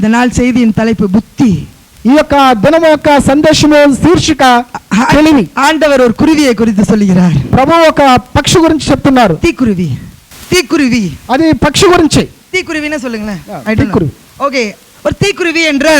இந்த நாள் செய்தியின் தலைப்பு புத்தி. ఈ యొక్క దినము యొక్క సందేశము శీర్షిక తెలివి. ஆண்டவர் ஒரு குருவியை குறித்து சொல்லுகிறார். ప్రభు ఒక పక్షి గురించి చెప్తున్నారు. தீக்குருவி. தீக்குருவி అది పక్షి గురించి. தீக்குருவின்னு சொல்லுங்களேன். தீக்குருவி. ஓகே, ஒரு தீக்குருவி என்ற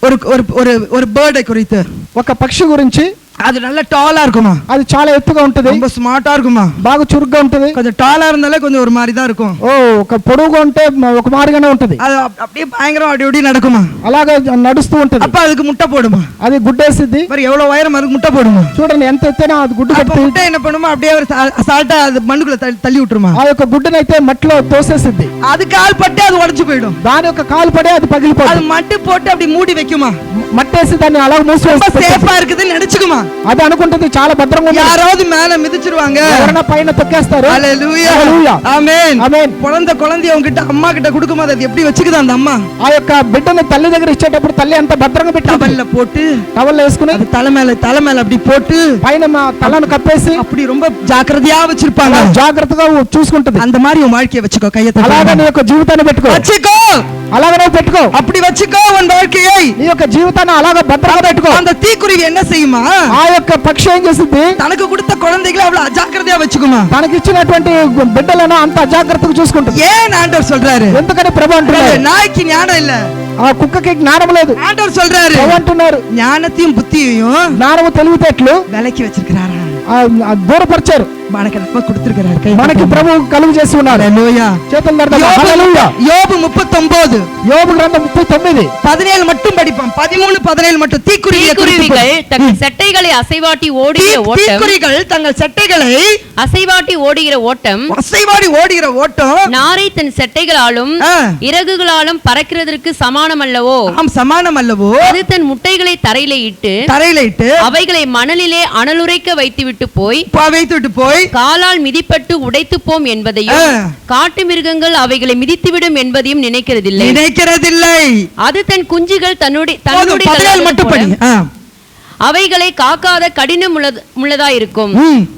ஒரு ஒரு ஒரு ஒரு பேர்டை குறித்து, ఒక పక్షి గురించి. அது நல்ல டாலா இருக்குமா, అది చాలా ఎత్తుగా ఉంటది, ரொம்ப స్మార్టా இருக்குமா, బాగా చురుగ్గా ఉంటది. கொஞ்சம் டாலா இருந்தாலே கொஞ்சம் ஒரு மாதிரி தான் இருக்கும். ఓ ఒక పొడుగుగా ఉంటే ఒక మాదిరిగానే ఉంటది. அது அப்படியே பயங்கரம் அப்படி நடக்குமா, అలాగే నడుస్తూ ఉంటది. அப்ப அதுக்கு முட்டை போடுமா, అది గుడ్డేసిద్ది. మరి எவ்வளவு உயரம் அதுக்கு முட்டை போடுமா, చూడండి ఎంత ఎత్తైనా అది గుడ్డు కట్టి முட்டை என்ன பண்ணுமா, அப்படியே ஒரு சால்ட்டா அது மண்ணுக்குள்ள தள்ளி விட்டுருமா. ఆ యొక్క గుడ్డనైతే మట్టిలో తోసేసిద్ది. அது கால் பட்டு அது உடைஞ்சு போயிடும். దాని యొక్క కాలు పడే అది పగిలిపోతుంది. அது மட்டு போட்டு அப்படி மூடி வைக்குமா, మట్టేసి దాన్ని అలా మూసివేస్తుంది. సేఫా இருக்குதுன்னு நினைச்சுக்குமா. అది అనుకుంటుంది చాలా భద్రంగా ఉంది. யாராவது மேல மிதிச்சிருவாங்க, ఎవరైనా పైన తొక్కేస్తారు. హల్లెలూయా, హల్లెలూయా, ఆమేన్, ఆమేన్. குழந்தைய உங்ககிட்ட అమ్మ கிட்ட கொடுக்கும்போது அது எப்படி வச்சுக்குது அந்த అమ్మ? ఆ యొక్క బిడ్డని తల్లి దగ్గర ఇచ్చేటప్పుడు తల్లి అంత భద్రంగా పెట్టి టవల్ల పోட்டு, టవల్ వేసుకుని అది తల மேல அப்படி போட்டு పైన తలను కప్పేసి அப்படி ரொம்ப జాగ్రత్తగా வச்சிருப்பாங்க. జాగ్రత్తగా చూసుకుంటది. அந்த மாதிரி உன் வாழ்க்கையை வச்சுக்கோ, கையை అలాగే నీ యొక్క జీవితాన్ని పెట్టుకో. வச்சுக்கோ, అలాగనే పెట్టుకో. அப்படி வச்சுக்கோ உன் வாழ்க்கையை. నీ యొక్క జీవితాన్ని అలాగే భద్రంగా పెట్టుకో. அந்த தீக்குருவி என்ன செய்யுமா, ఆ యొక్క పక్షి ఏం చేస్తుంది, తనకు கொடுத்த குழந்தைகளை அவ்வளவு அஜாக்கிரதையா வச்சுக்குமா. తనకి ఇచ్చినటువంటి బిడ్డలను అంత అజాగ్రత్తగా చూసుకుంటుంది. ஏன் ஆண்டவர் சொல்றாரு, ఎందుకని ప్రభు అంటున్నారు, நாய்க்கு ஞானம் இல்ல, ఆ కుక్కకి జ్ఞానం లేదు. ஆண்டவர் சொல்றாரு, ప్రభు అంటున్నారు ஞானத்தையும் புத்தியையும் జ్ఞానము తెలివితేటలు விலக்கி வச்சிருக்கிறாரா, దూరపరిచారు. మనకి கொடுத்திருக்கிறார். మనకి ప్రభు కలుగు చేసి ఉన్నారు. హల్లెలూయా, చేతులు నడదాం. హల్లెలూయా. యోబు 39, யோபு கிரந்தம் 39 17 மட்டும் படிப்போம். 13 17 மட்டும். தீக்குருவிகள் தங்கள் சட்டைகளை அசைவாட்டி ஓடுகிற ஓட்டம், தீக்குருவிகள் தங்கள் சட்டைகளை அசைவாட்டி ஓடுகிற ஓட்டம், அசைவாடி ஓடுகிற ஓட்டம் நாரை தன் சட்டைகளாலும் இறகுகளாலும் பறக்கிறதற்கு சமானம் அல்லவோ? ஆம், சமானம் அல்லவோ? அது தன் முட்டைகளை தரையில இட்டு அவைகளை மணலிலே அனலுரைக்க வைத்துவிட்டு போய் காலால் மிதிப்பட்டு உடைத்து போம் என்பதையும், காட்டு மிருகங்கள் அவைகளை மிதித்துவிடும் என்பதையும் நினைக்கிறதில்லை. அது தன் குஞ்சுகள் தன்னுடைய அவைகளை காக்காத கடினம் உள்ளதாயிருக்கும்.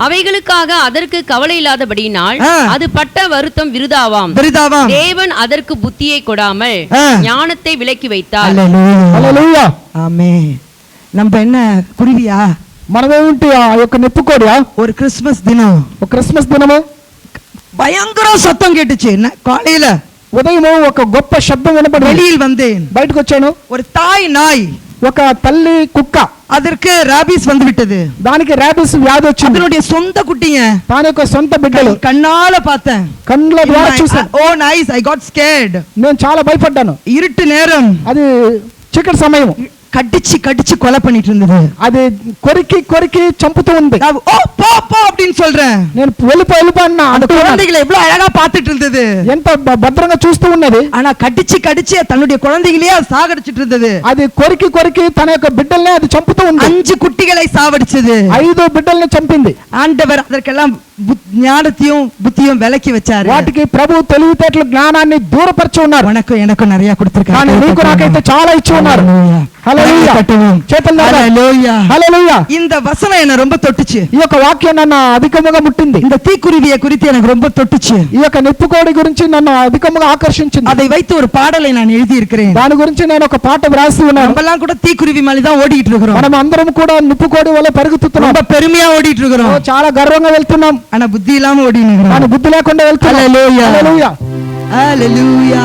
அவைகளுக்காக அதற்கு கவலை இல்லாதபடியினால் அது பட்ட வருத்தம் விருதாவாம். தேவன் அதற்கு புத்தியை கொடாமல் ஞானத்தை விலக்கி வைத்தார். హల్లెలూయా, ஆமென். நம்ம என்ன குருவியா, మనమేంటి ఆ యొక్క నెప్పుకోడియా? ஒரு கிறிஸ்மஸ் தினம், ఒక క్రిస్మస్ దినము பயங்கர சத்தம் கேட்டுச்சு. காலையில ఉదయం ఒక గొప్ప శబ్దం వినపడి வெளியில் வந்தேன், బయటకు వచ్చాను. ஒரு தாய் நாய், ఒక తల్లి కుక్క, அதற்கு ராபிஸ் வந்து விட்டது. దానికి రాబిస్ వ్యాధి వచ్చింది. அதனுடைய சொந்த குட்டிங்க, దాని యొక్క సొంత బిడ్డలు కన్నాల பார்த்தேன், కళ్ళ ద్వారా చూసాను. ఓ నైస్, ఐ గాట్ స్కేర్డ్. నేను చాలా భయపడ్డాను. இருட்டு நேரம், అది చీకటి సమయం. கடிச்சு கொலை பண்ணிட்டு இருந்தது. అది కొరికి చంపుతూ ఉంది. ஓ போ போ அப்படின்னு சொல்றேன். నేను వెళ్ళిపోన్నా. அந்த குழந்தைகளை எவ்வளவு அழகா பார்த்துட்டு இருந்தது, ఎంత భద్రంగా చూస్తూ ఉన్నది. ஆனா கடிச்சு தன்னுடைய குழந்தைகளையே சாகடிச்சிட்டு இருந்தது. అది కొరికి తన యొక్క బిడ్డల్ని అది చంపుతూ ఉంది. 5 குட்டிகளை சாவடிச்சது. 5 బిడ్డల్ని చంపింది. ஆண்டவர் அதற்கெல்லாம் ஞானத்தையும் புத்தியும் விலக்கி வச்சாரு. వాటికి ప్రభు తెలివితేటలు జ్ఞానాన్ని దూరపరిచి ఉన్నారు. எனக்கு நிறைய கொடுத்திருக்காரு. కానీ నీకు నాకైతే చాలా ఇచ్చి ఉన్నారు. హల్లెలూయా, చేతులు హల్లెలూయా, హల్లెలూయా. இந்த வசனம் என்ன ரொம்ப தொட்டுச்சு. ఈ యొక్క వాక్యం నన్ను అధికముగా ముట్టింది. இந்த தீக்குருவியை குறித்து எனக்கு ரொம்ப தொட்டுச்சு. ఈ యొక్క నెప్పుకోడి గురించి నన్ను అధికముగా ఆకర్షించింది. அதை வைத்து ஒரு பாடலை நான் எழுதி இருக்கிறேன். దాని గురించి నేను ఒక పాట వ్రాసి ఉన్నాను. நம்மலாம் கூட தீக்குருவி மாதிரி தான் ஓடிட்டு இருக்கோம். మనం అందరం కూడా నిప్పుకోడి వలె పరిగెత్తుతున్నాం. ரொம்ப பெருமையா ஓடிட்டு இருக்கோம். చాలా గర్వంగా వెళ్తున్నాం. ஆனா புத்தி இல்லாம ஓடினோம். ஆனா புத்தி లేకుండా వెళ్తున్నాం. ஹல்லேலூயா, ஹல்லேலூயா, ஹல்லேலூயா.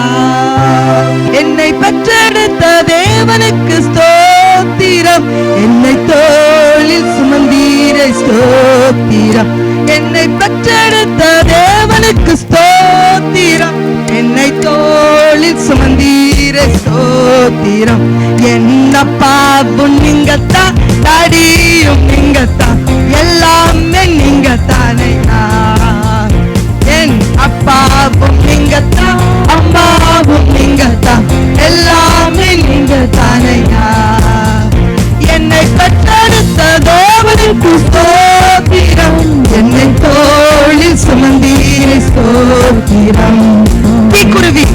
என்னை பெற்றெடுத்த தேவனுக்கு ஸ்தோத்திரம், என்னை தோளில் சுமந்தீரே ஸ்தோத்திரம். என்னை பெற்றெடுத்த தேவனுக்கு ஸ்தோத்திரம், என்னை தோளில் சுமந்தீரே ஸ்தோத்திரம். என்னப்பாவும் நீங்கத்தான், தாடியும் நீங்கத்தான், எல்லாமே நீங்கத்தானே. என் அப்பாவும் நீங்கத்தான், அம்மாவும் நீங்கத்தான், எல்லாமே நீங்கத்தானையா. என்னை பெற்றெடுத்த தேவனுக்கு ஸ்தோத்திரம், என்னை தோளில் சுமந்தீரே ஸ்தோத்திரம். தீக்குருவி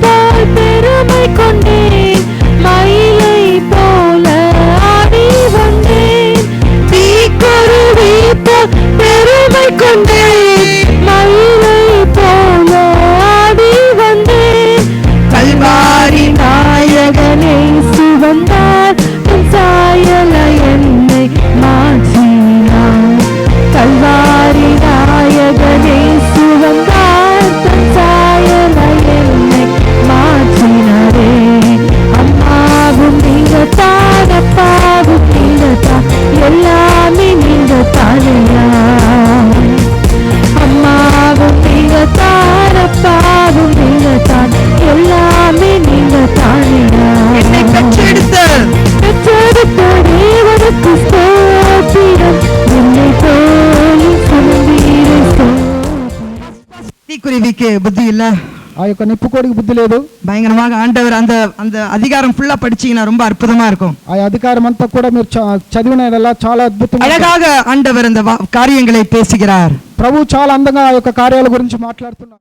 போல் பெருமை கொண்டேன், மயிலை போல ஆடி வந்தேன். தீக்குருவி போல் பெருமை கொண்டேன், மயிலை போல ஆடி வந்தேன். கல்வா எல்லாமே நீங்க தானையா. அம்மாவும் நீங்க தான், அப்பாவும் நீங்க தான், எல்லாமே நீங்க தானையா. என்னை பெற்றெடுத்த தேவனுக்கு ஸ்தோத்திரம், என்னை தோழி சுமந்தீரே ஸ்தோத்திரம். தீக்குருவிக்கு புத்தி இல்ல, ఆ యొక్క నిప్పుకోడికి బుద్ధి లేదు. பயங்கரமாக ஆண்டவர் அந்த அந்த அதிகாரம் ஃபுல்லா படிச்சீங்கன்னா ரொம்ப அற்புதமா இருக்கும். ఆ అధికారం అంతా కూడా మీరు చదివిన చాలా అద్భుతంగా அழகாக ஆண்டவர் அந்த காரியங்களை பேசுகிறார். ప్రభు చాలా అందంగా ఆ యొక్క కార్యాల గురించి మాట్లాడుతున్నారు.